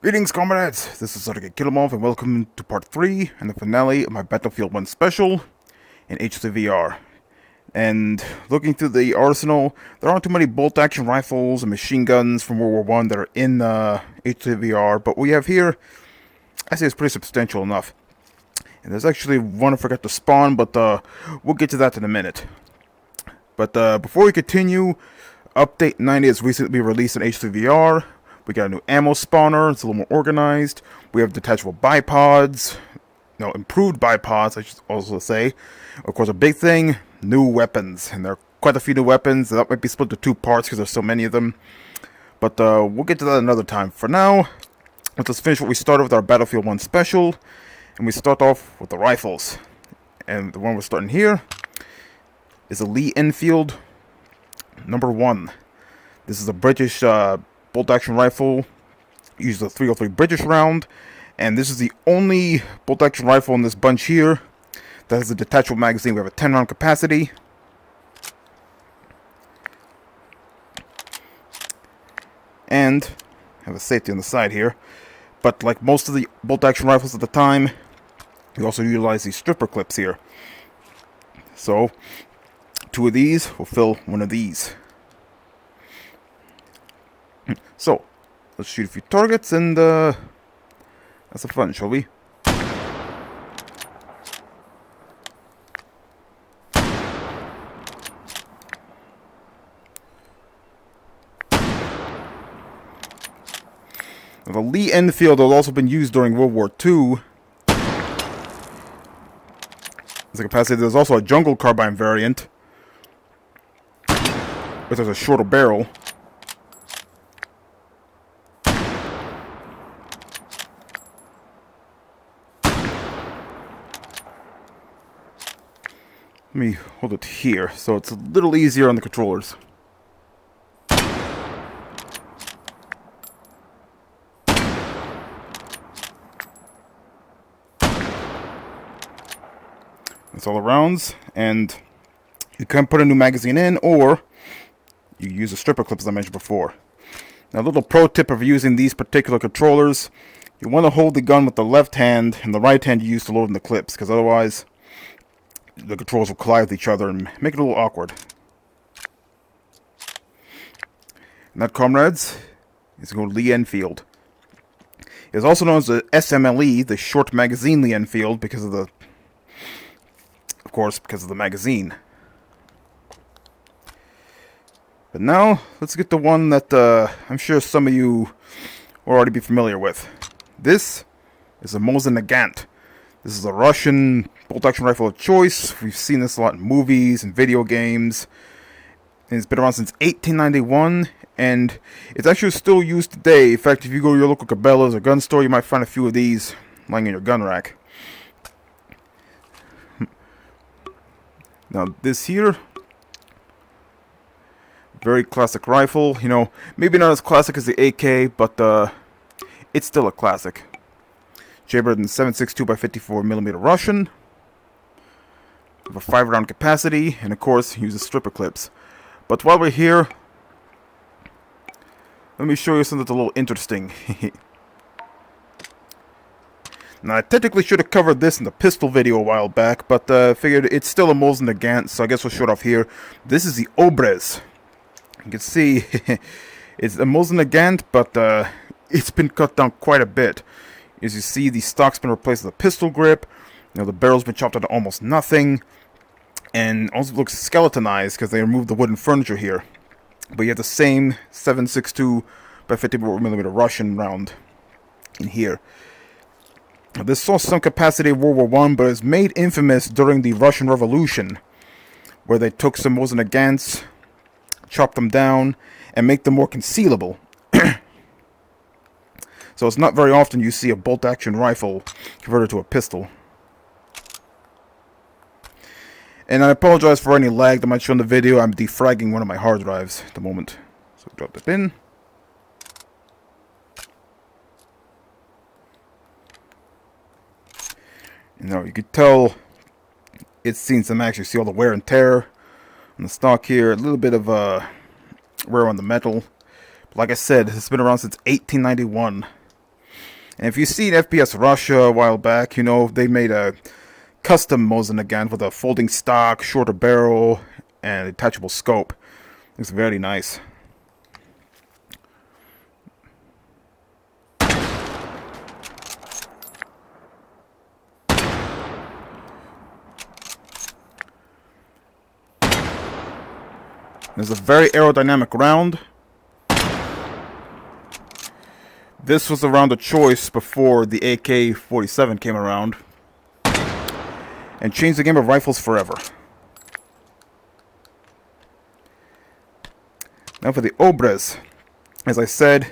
Greetings, comrades! This is Sergei Kilemov, and welcome to part 3 and the finale of my Battlefield 1 special in HCVR. And looking through the arsenal, there aren't too many bolt-action rifles and machine guns from World War I that are in HCVR, but what we have here, I say it's pretty substantial enough. And there's actually one I forgot to spawn, but we'll get to that in a minute. But before we continue, Update 90 has recently been released in HCVR. We got a new ammo spawner, it's a little more organized. We have detachable bipods, improved bipods, I should also say. Of course, a big thing, new weapons. And there are quite a few new weapons. That might be split into two parts because there's so many of them. But we'll get to that another time. For now, let's finish what we started with our Battlefield 1 special. And we start off with the rifles. And the one we're starting here is a lee-enfield No1. This is a British bolt-action rifle, uses a 303 British round, and this is the only bolt-action rifle in this bunch here that has a detachable magazine. We have a 10-round capacity, and have a safety on the side here. But like most of the bolt-action rifles at the time, we also utilize these stripper clips here. So, 2 of these will fill 1 of these. So, let's shoot a few targets and have some fun, shall we? The lee-enfield has also been used during World War II. As a capacity, there's also a jungle carbine variant, which has a shorter barrel. Let me hold it here, so it's a little easier on the controllers. That's all the rounds, and you can put a new magazine in, or you use the stripper clips as I mentioned before. Now, a little pro tip of using these particular controllers: you want to hold the gun with the left hand, and the right hand you use to load in the clips, because otherwise the controls will collide with each other and make it a little awkward. And that, comrades, is called lee-enfield. It is also known as the SMLE, the short magazine lee-enfield, because of the magazine. But now, let's get to one that I'm sure some of you will already be familiar with. This is a Mosin Nagant. This is a Russian bolt-action rifle of choice. We've seen this a lot in movies and video games. And it's been around since 1891, and it's actually still used today. In fact, if you go to your local Cabela's or gun store, you might find a few of these lying in your gun rack. Now, this here, very classic rifle. Maybe not as classic as the AK, but it's still a classic. Chambered in 7.62x54mm Russian, with a 5-round capacity, and of course uses stripper clips. But while we're here, let me show you something that's a little interesting. Now, I technically should have covered this in the pistol video a while back, but figured it's still a Mosin Nagant, so I guess we'll show it off here. This is the Obrez. You can see it's a Mosin Nagant, but it's been cut down quite a bit. As you see, the stock's been replaced with a pistol grip. The barrel's been chopped down to almost nothing. And also looks skeletonized because they removed the wooden furniture here. But you have the same 7.62x54mm Russian round in here. Now, this saw some capacity in World War I, but is made infamous during the Russian Revolution, where they took some Mosin Nagants, chopped them down, and make them more concealable. So it's not very often you see a bolt-action rifle converted to a pistol. And I apologize for any lag that might show in the video. I'm defragging one of my hard drives at the moment. So drop the pin. Now you could tell it's seen some action. See all the wear and tear On the stock here, a little bit of wear on the metal. But like I said, it's been around since 1891. And if you've seen FPS Russia a while back, you know, they made a custom Mosin Nagant with a folding stock, shorter barrel, and a detachable scope. It's very nice. It's a very aerodynamic round. This was the round of choice before the AK-47 came around and changed the game of rifles forever. Now for the Obres. As I said,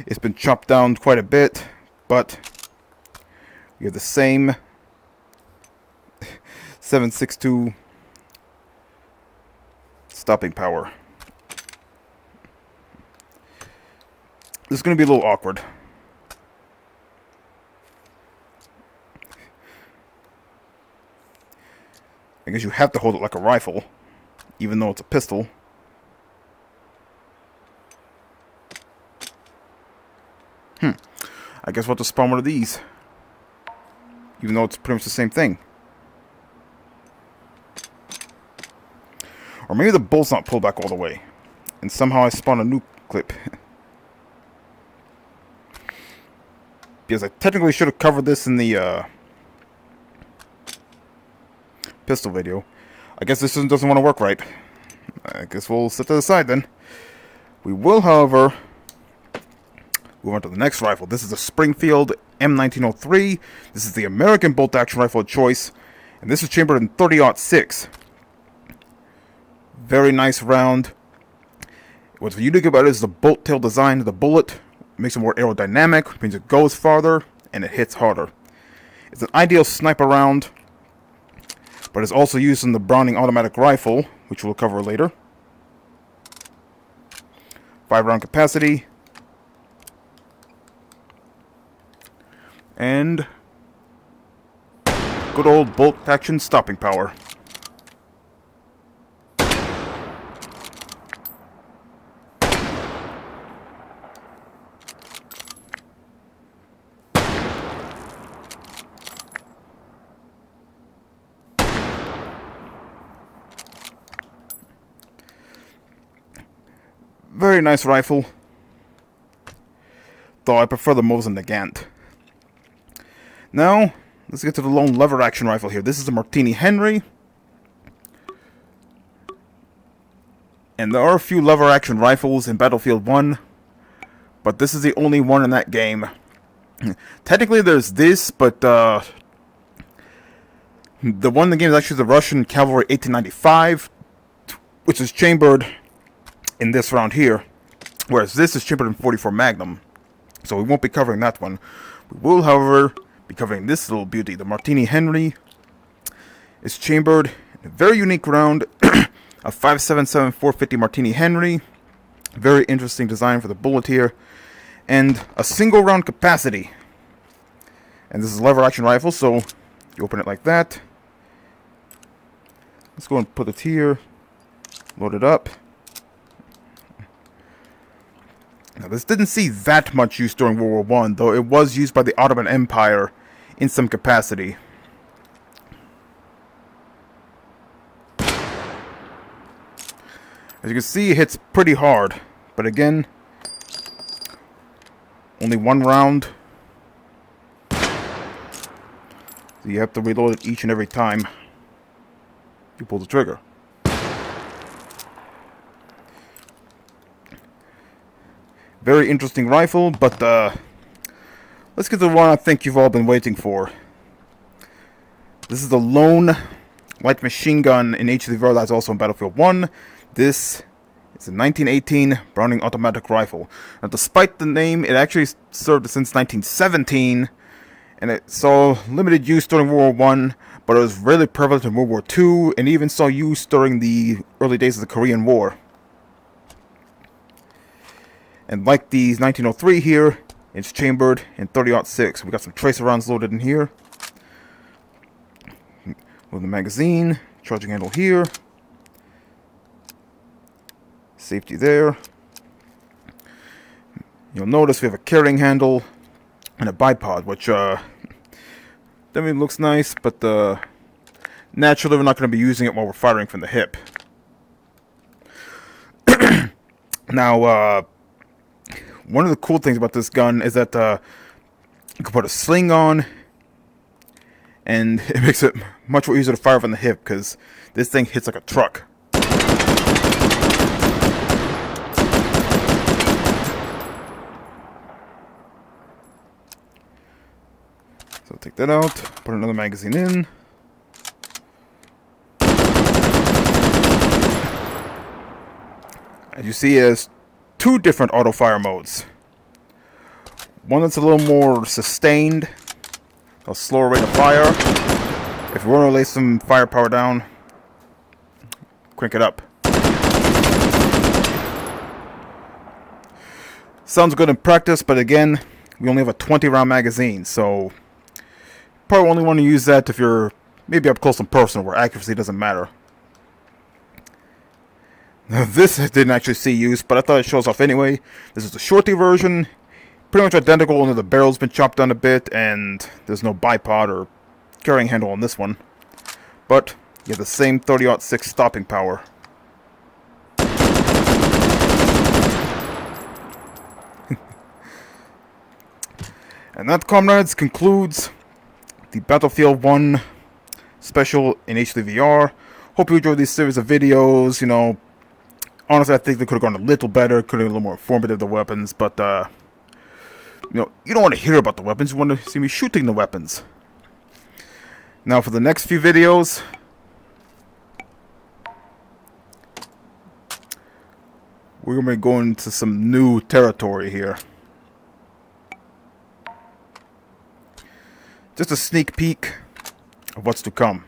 it's been chopped down quite a bit, but we have the same 7.62 stopping power. This is going to be a little awkward. I guess you have to hold it like a rifle, even though it's a pistol. I guess we'll have to spawn one of these, even though it's pretty much the same thing. Or maybe the bolt's not pulled back all the way, and somehow I spawn a new clip. Because I technically should have covered this in the pistol video. I guess this doesn't want to work right. I guess we'll set that aside then. We will, however, move on to the next rifle. This is the Springfield M1903. This is the American bolt-action rifle of choice, and this is chambered in .30-06. Very nice round. What's unique about it is the bolt tail design of the bullet. It makes it more aerodynamic, which means it goes farther and it hits harder. It's an ideal sniper round, but it's also used in the Browning automatic rifle, which we'll cover later. 5-round capacity. And good old bolt action stopping power. Very nice rifle, though I prefer the Mosin Nagant. Now, let's get to the lone lever action rifle here. This is the Martini Henry. And there are a few lever action rifles in Battlefield 1, but this is the only one in that game. Technically there's this, but the one in the game is actually the Russian Cavalry 1895, which is chambered in this round here, whereas this is chambered in .44 Magnum, so we won't be covering that one. We will, however, be covering this little beauty. The Martini Henry is chambered in a very unique round, a 5.77 450 Martini Henry. Very interesting design for the bullet here, and a single round capacity. And this is a lever action rifle, so you open it like that. Let's go and put it here, load it up. Now, this didn't see that much use during World War I, though it was used by the Ottoman Empire in some capacity. As you can see, it hits pretty hard, but again, only one round. So you have to reload it each and every time you pull the trigger. Very interesting rifle, but let's get to the one I think you've all been waiting for. This is the lone light machine gun in HDVR that's also in Battlefield 1. This is a 1918 Browning automatic rifle. Now, despite the name, it actually served since 1917, and it saw limited use during World War I, but it was really prevalent in World War II, and even saw use during the early days of the Korean War. And like the 1903 here, it's chambered in .30-06. We got some tracer rounds loaded in here. With the magazine, charging handle here. Safety there. You'll notice we have a carrying handle and a bipod, which definitely looks nice, but naturally we're not going to be using it while we're firing from the hip. Now, one of the cool things about this gun is that you can put a sling on, and it makes it much more easier to fire from the hip, because this thing hits like a truck. So take that out, put another magazine in. As you see, it has two different auto fire modes. One that's a little more sustained, a slower rate of fire. If you want to lay some firepower down, crank it up. Sounds good in practice, but again, we only have a 20-round magazine, so probably only want to use that if you're maybe up close and personal, where accuracy doesn't matter. Now, this didn't actually see use, but I thought it shows off anyway. This is the shorty version, pretty much identical, only the barrel's been chopped down a bit, and there's no bipod or carrying handle on this one. But you have the same 30-06 stopping power. And that, comrades, concludes the Battlefield 1 special in HDVR. Hope you enjoyed this series of videos. You know, honestly, I think they could have gone a little better, could have been a little more informative, the weapons, but, you know, you don't want to hear about the weapons, you want to see me shooting the weapons. Now, for the next few videos, we're going to be going to some new territory here. Just a sneak peek of what's to come.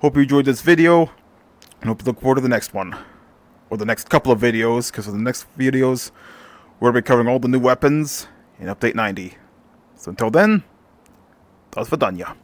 Hope you enjoyed this video, and hope you look forward to the next one. Or the next couple of videos, because for the next videos, we're going to be covering all the new weapons in Update 90. So until then, das vidania.